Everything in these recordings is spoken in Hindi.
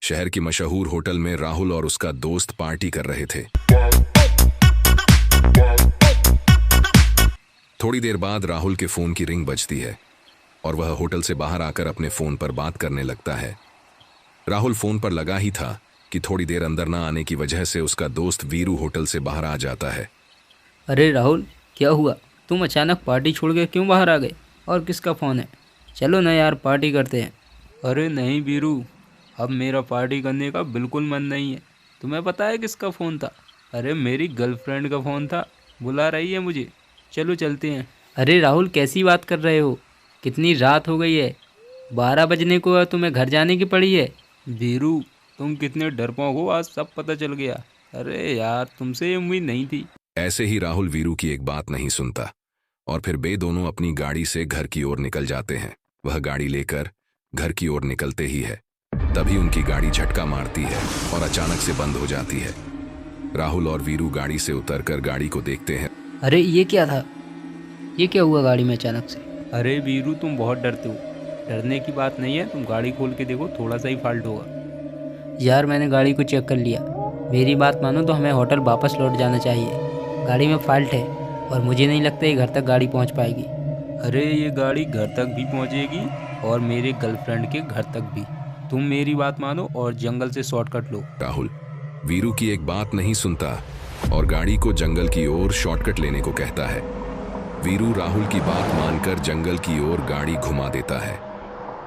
शहर की मशहूर होटल में राहुल और उसका दोस्त पार्टी कर रहे थे। थोड़ी देर बाद राहुल के फोन की रिंग बजती है और वह होटल से बाहर आकर अपने फोन पर बात करने लगता है। राहुल फोन पर लगा ही था कि थोड़ी देर अंदर ना आने की वजह से उसका दोस्त वीरू होटल से बाहर आ जाता है। अरे राहुल, क्या हुआ? तुम अचानक पार्टी छोड़ के क्यों बाहर आ गए? और किसका फ़ोन है? चलो ना यार, पार्टी करते हैं। अरे नहीं वीरू, अब मेरा पार्टी करने का बिल्कुल मन नहीं है। तुम्हें पता है किसका फ़ोन था? अरे मेरी गर्लफ्रेंड का फ़ोन था, बुला रही है मुझे। चलो चलते हैं। अरे राहुल, कैसी बात कर रहे हो? कितनी रात हो गई है, 12 बजने को है, तुम्हें घर जाने की पड़ी है। वीरू, तुम कितने डरपोक हो, आज सब पता चल गया। अरे यार, तुमसे ये उम्मीद नहीं थी। ऐसे ही राहुल वीरू की एक बात नहीं सुनता और फिर वे दोनों अपनी गाड़ी से घर की ओर निकल जाते हैं। वह गाड़ी लेकर घर की ओर निकलते ही है तभी उनकी गाड़ी झटका मारती है और अचानक से बंद हो जाती है। राहुल और वीरू गाड़ी से उतरकर गाड़ी को देखते हैं। अरे ये क्या था? ये क्या हुआ गाड़ी में अचानक से? अरे वीरू, तुम बहुत डरते हो। डरने की बात नहीं है, तुम गाड़ी खोल के देखो, थोड़ा सा ही फॉल्ट होगा। यार, मैंने गाड़ी को चेक कर लिया। मेरी बात मानो तो हमें होटल वापस लौट जाना चाहिए। गाड़ी में फॉल्ट है और मुझे नहीं लगता ये घर तक गाड़ी पहुंच पाएगी। अरे ये गाड़ी घर तक भी पहुंचेगी और मेरे गर्लफ्रेंड के घर तक भी। तुम मेरी बात मानो और जंगल से शॉर्टकट लो। राहुल वीरू की एक बात नहीं सुनता और गाड़ी को जंगल की ओर शॉर्टकट लेने को कहता है। वीरू राहुल की बात मानकर जंगल की ओर गाड़ी घुमा देता है।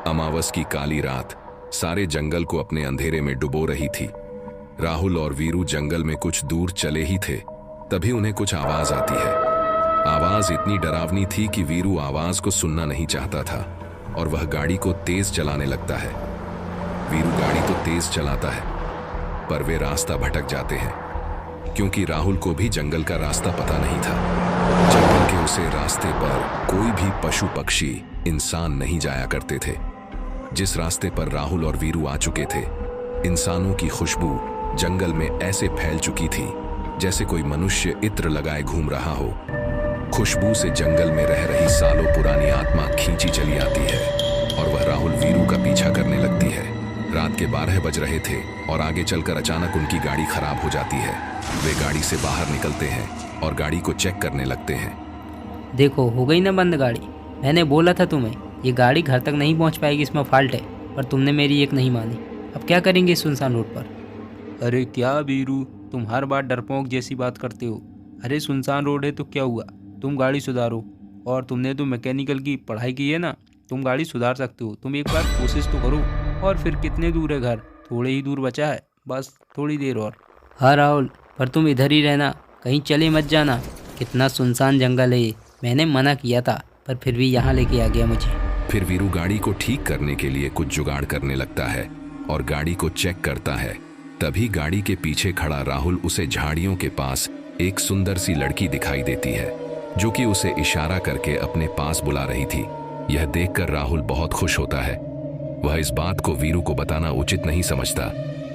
अमावस की काली रात सारे जंगल को अपने अंधेरे में डुबो रही थी। राहुल और वीरू जंगल में कुछ दूर चले ही थे तभी उन्हें कुछ आवाज आती है। आवाज इतनी डरावनी थी कि वीरू आवाज को सुनना नहीं चाहता था और वह गाड़ी को तेज चलाने लगता है। वीरू गाड़ी तो तेज चलाता है पर वे रास्ता भटक जाते हैं क्योंकि राहुल को भी जंगल का रास्ता पता नहीं था। जंगल के उसे रास्ते पर कोई भी पशु पक्षी इंसान नहीं जाया करते थे। जिस रास्ते पर राहुल और वीरू आ चुके थे, इंसानों की खुशबू जंगल में ऐसे फैल चुकी थी जैसे कोई मनुष्य इत्र लगाए घूम रहा हो। खुशबू से जंगल में रह रही सालों पुरानी आत्मा खींची चली आती है और वह राहुल वीरू का पीछा करने लगती है। रात के 12 बज रहे थे और आगे चलकर अचानक उनकी गाड़ी खराब हो जाती है। वे गाड़ी से बाहर निकलते हैं और गाड़ी को चेक करने लगते हैं। देखो, हो गई ना बंद गाड़ी। मैंने बोला था तुम्हें, ये गाड़ी घर तक नहीं पहुंच पाएगी, इसमें फॉल्ट है, पर तुमने मेरी एक नहीं मानी। अब क्या करेंगे इस सुनसान रोड पर? अरे क्या वीरू, तुम हर बार डरपोक जैसी बात करते हो। अरे सुनसान रोड है तो क्या हुआ, तुम गाड़ी सुधारो। और तुमने तो मैकेनिकल की पढ़ाई की है ना, तुम गाड़ी सुधार सकते हो। तुम एक बार कोशिश तो करो। और फिर कितने दूर है घर? थोड़े ही दूर बचा है, बस थोड़ी देर और। हाँ राहुल, पर तुम इधर ही रहना, कहीं चले मत जाना। कितना सुनसान जंगल है ये। मैंने मना किया था पर फिर भी यहाँ लेके आ गया मुझे। फिर वीरू गाड़ी को ठीक करने के लिए कुछ जुगाड़ करने लगता है और गाड़ी को चेक करता है। तभी गाड़ी के पीछे खड़ा राहुल उसे झाड़ियों के पास एक सुंदर सी लड़की दिखाई देती है जो कि उसे इशारा करके अपने पास बुला रही थी। यह देखकर राहुल बहुत खुश होता है। वह इस बात को वीरू को बताना उचित नहीं समझता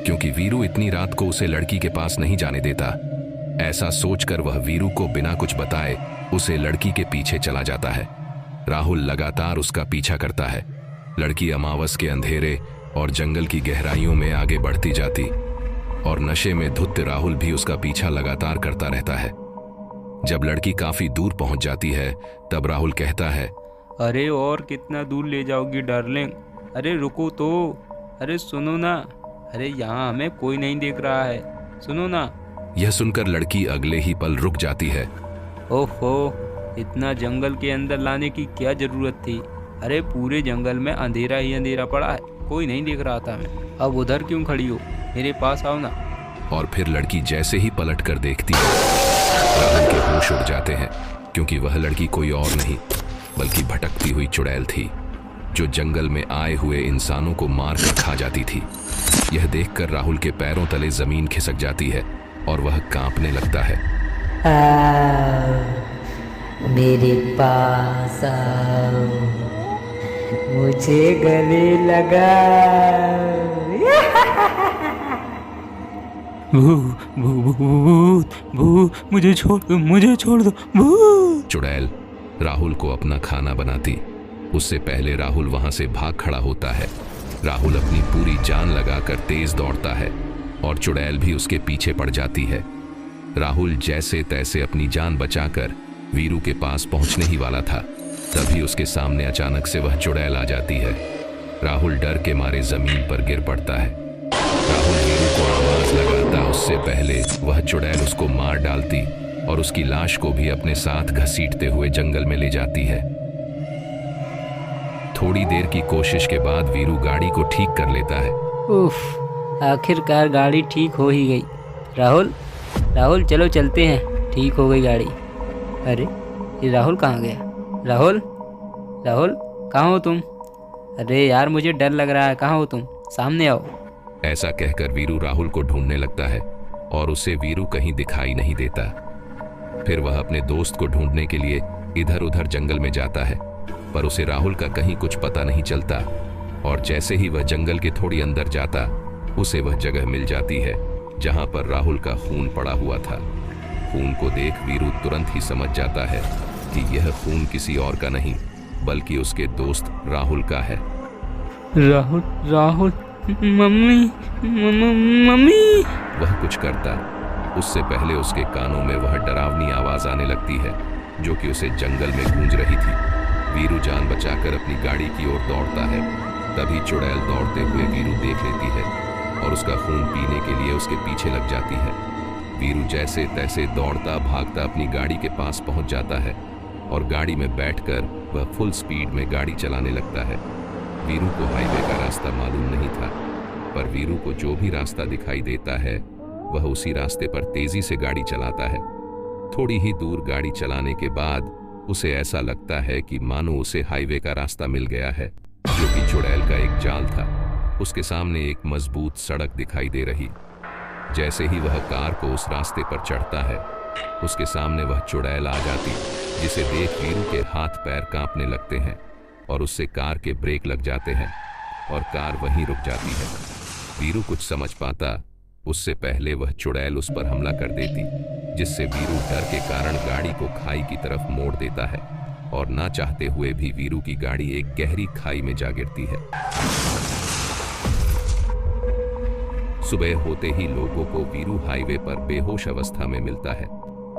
क्योंकि वीरू इतनी रात को उसे लड़की के पास नहीं जाने देता। ऐसा सोचकर वह वीरू को बिना कुछ बताए उसे लड़की के पीछे चला जाता है। राहुल लगातार उसका पीछा करता है। लड़की अमावस के अंधेरे और जंगल की गहराइयों में आगे बढ़ती जाती और नशे में धुत राहुल भी उसका पीछा लगातार करता रहता है। जब लड़की काफी दूर पहुंच जाती है तब राहुल कहता है, अरे और कितना दूर ले जाओगी डार्लिंग? अरे रुको तो। अरे सुनो ना, अरे यहाँ हमें कोई नहीं देख रहा है, सुनो ना। यह सुनकर लड़की अगले ही पल रुक जाती है। ओहो, इतना जंगल के अंदर लाने की क्या जरूरत थी? अरे पूरे जंगल में अंधेरा ही अंधेरा पड़ा है, कोई नहीं देख रहा था मैं। अब उधर क्यों खड़ी हो, मेरे पास आओ ना। और फिर लड़की जैसे ही पलट कर देखती है, राहुल के होश उड़ जाते हैं क्योंकि वह लड़की कोई और नहीं बल्कि भटकती हुई चुड़ैल थी जो जंगल में आए हुए इंसानों को मार कर खा जाती थी। यह देखकर राहुल के पैरों तले जमीन खिसक जाती है और वह कांपने लगता है। मेरे पास आओ, मुझे गले लगा। भूत भूत, मुझे छोड़ दो भूत। चुड़ैल राहुल को अपना खाना बनाती। उससे पहले राहुल वहां से भाग खड़ा होता है। राहुल अपनी पूरी जान लगाकर तेज दौड़ता है और चुड़ैल भी उसके पीछे पड़ जाती है। राहुल जैसे तैसे अपनी जान बचाकर वीरू के पास पहुंचने ही वाला था, तभी उसके सामने अचानक से वह चुड़ैल आ जाती है। राहुल डर के मारे जमीन पर गिर पड़ता है। राहुल वीरू को आवाज लगाता उससे पहले वह चुड़ैल उसको मार डालती और उसकी लाश को भी अपने साथ घसीटते हुए जंगल में ले जाती है। थोड़ी देर की कोशिश के बाद वीरू गाड़ी को ठीक कर लेता है। उफ, आखिरकार गाड़ी ठीक हो ही गई। राहुल, राहुल चलो चलते हैं, ठीक हो गई गाड़ी। अरे ये राहुल कहाँ गया? राहुल, राहुल कहाँ हो तुम? अरे यार मुझे डर लग रहा है, कहाँ हो तुम? सामने आओ। ऐसा कहकर वीरू राहुल को ढूंढने लगता है और उसे वीरू कहीं दिखाई नहीं देता। फिर वह अपने दोस्त को ढूंढने के लिए इधर उधर जंगल में जाता है, पर उसे राहुल का कहीं कुछ पता नहीं चलता। और जैसे ही वह जंगल के थोड़ी अंदर जाता, उसे वह जगह मिल जाती है जहां पर राहुल का खून पड़ा हुआ था। खून को देख वीरू तुरंत ही समझ जाता है कि यह खून किसी और का नहीं बल्कि उसके दोस्त राहुल का है। Rahul, Rahul, mummy, mummy. वह कुछ करता उससे पहले उसके कानों में वह डरावनी आवाज आने लगती है जो कि उसे जंगल में गूंज रही थी। वीरू जान बचाकर अपनी गाड़ी की ओर दौड़ता है। तभी चुड़ैल दौड़ते हुए वीरू देख लेती है और उसका खून पीने के लिए उसके पीछे लग जाती है। वीरू जैसे तैसे दौड़ता भागता अपनी गाड़ी के पास पहुंच जाता है और गाड़ी में बैठकर वह फुल स्पीड में गाड़ी चलाने लगता है। वीरू को हाईवे का रास्ता मालूम नहीं था, पर वीरू को जो भी रास्ता दिखाई देता है वह उसी रास्ते पर तेजी से गाड़ी चलाता है। थोड़ी ही दूर गाड़ी चलाने के बाद उसे ऐसा लगता है कि मानो उसे हाईवे का रास्ता मिल गया है, जो कि चुड़ैल का एक जाल था। उसके सामने एक मजबूत सड़क दिखाई दे रही। जैसे ही वह कार को उस रास्ते पर चढ़ता है, उसके सामने वह चुड़ैल आ जाती, जिसे देख वीरू के हाथ पैर कांपने लगते हैं और उससे कार के ब्रेक लग जाते हैं और कार वहीं रुक जाती है। वीरू कुछ समझ पाता उससे पहले वह चुड़ैल उस पर हमला कर देती, जिससे वीरू डर के कारण गाड़ी को खाई की तरफ मोड़ देता है और ना चाहते हुए भी वीरू की गाड़ी एक गहरी खाई में जा गिरती है। सुबह होते ही लोगों को वीरू हाईवे पर बेहोश अवस्था में मिलता है।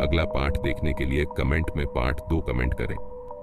अगला पार्ट देखने के लिए कमेंट में पार्ट 2 कमेंट करें।